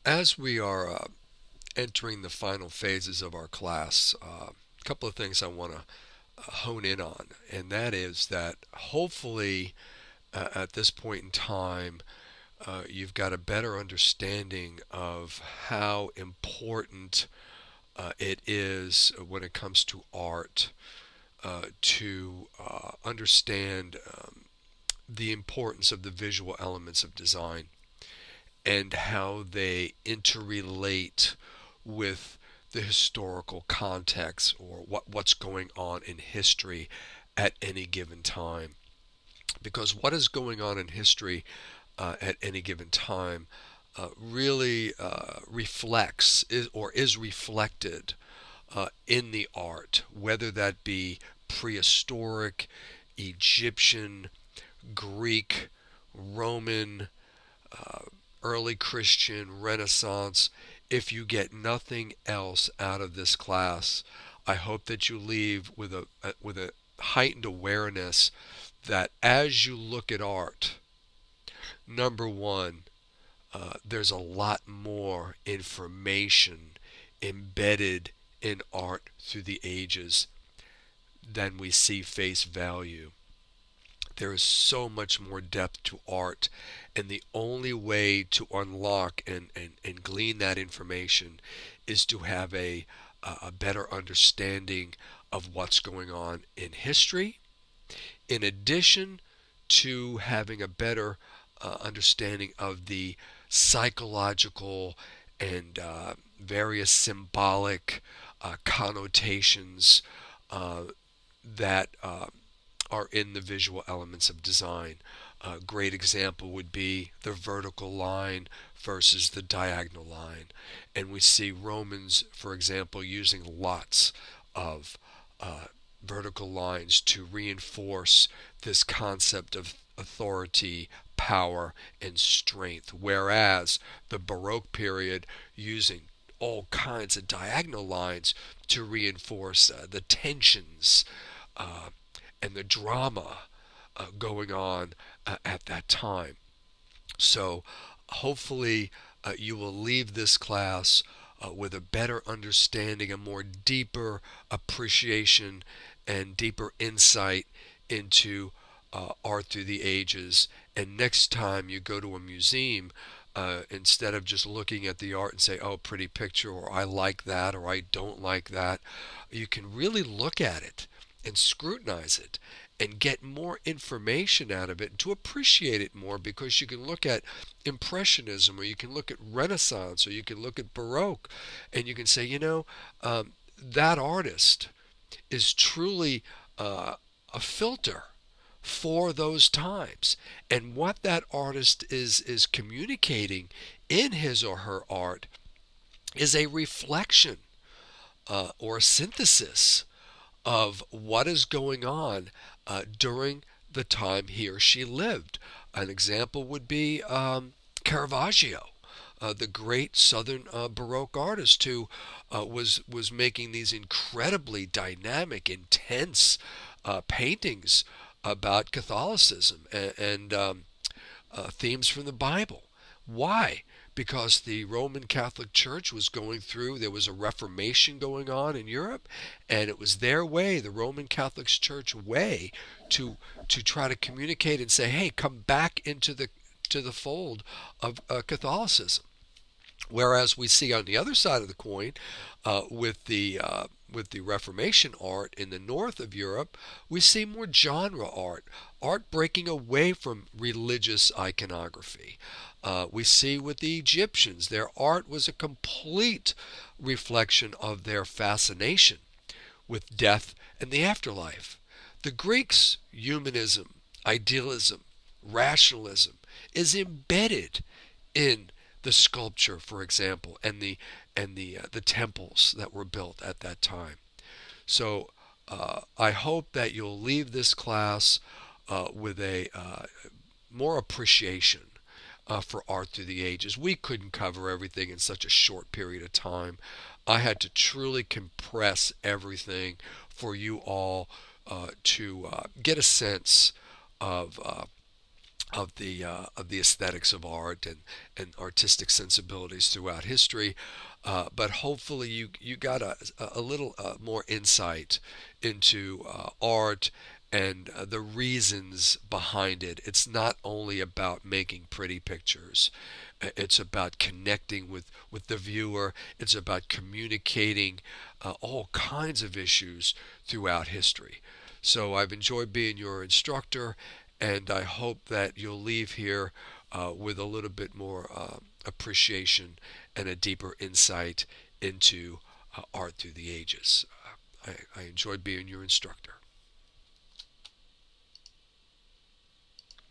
As we are entering the final phases of our class, a couple of things I want to hone in on, and that is that hopefully at this point in time, you've got a better understanding of how important it is when it comes to art to understand the importance of the visual elements of design and how they interrelate with the historical context or what's going on in history at any given time. Because what is going on in history at any given time really reflects or is reflected in the art, whether that be prehistoric, Egyptian, Greek, Roman, early Christian, Renaissance. If you get nothing else out of this class, I hope that you leave with a heightened awareness that as you look at art, number one, there's a lot more information embedded in art through the ages than we see face value. There is so much more depth to art, and the only way to unlock and glean that information is to have a better understanding of what's going on in history, in addition to having a better understanding of the psychological and various symbolic connotations that are in the visual elements of design. A great example would be the vertical line versus the diagonal line. And we see Romans, for example, using lots of vertical lines to reinforce this concept of authority, power, and strength. Whereas the Baroque period using all kinds of diagonal lines to reinforce the tensions uh, and the drama going on at that time. So hopefully you will leave this class with a better understanding, a more deeper appreciation, and deeper insight into art through the ages. And next time you go to a museum, instead of just looking at the art and say, oh, pretty picture, or I like that, or I don't like that, you can really look at it and scrutinize it and get more information out of it and to appreciate it more, because you can look at Impressionism, or you can look at Renaissance, or you can look at Baroque, and you can say, that artist is truly a filter for those times, and what that artist is communicating in his or her art is a reflection or a synthesis of what is going on during the time he or she lived. An example would be Caravaggio, the great Southern Baroque artist who was making these incredibly dynamic, intense paintings about Catholicism and themes from the Bible. Why? Because the Roman Catholic Church was going through, there was a Reformation going on in Europe, and it was their way, the Roman Catholic Church way, to try to communicate and say, hey, come back into the fold of Catholicism. Whereas we see on the other side of the coin, with the Reformation art in the north of Europe, we see more genre art, art breaking away from religious iconography. We see with the Egyptians, their art was a complete reflection of their fascination with death and the afterlife. The Greeks, humanism, idealism, rationalism is embedded in the sculpture, for example, and the temples that were built at that time. So I hope that you'll leave this class with a more appreciation for art through the ages. We couldn't cover everything in such a short period of time. I had to truly compress everything for you all to get a sense of of the aesthetics of art and artistic sensibilities throughout history. But hopefully you got a little more insight into art and the reasons behind it. It's not only about making pretty pictures. It's about connecting with the viewer. It's about communicating all kinds of issues throughout history. So I've enjoyed being your instructor, and I hope that you'll leave here with a little bit more appreciation and a deeper insight into art through the ages. I enjoyed being your instructor.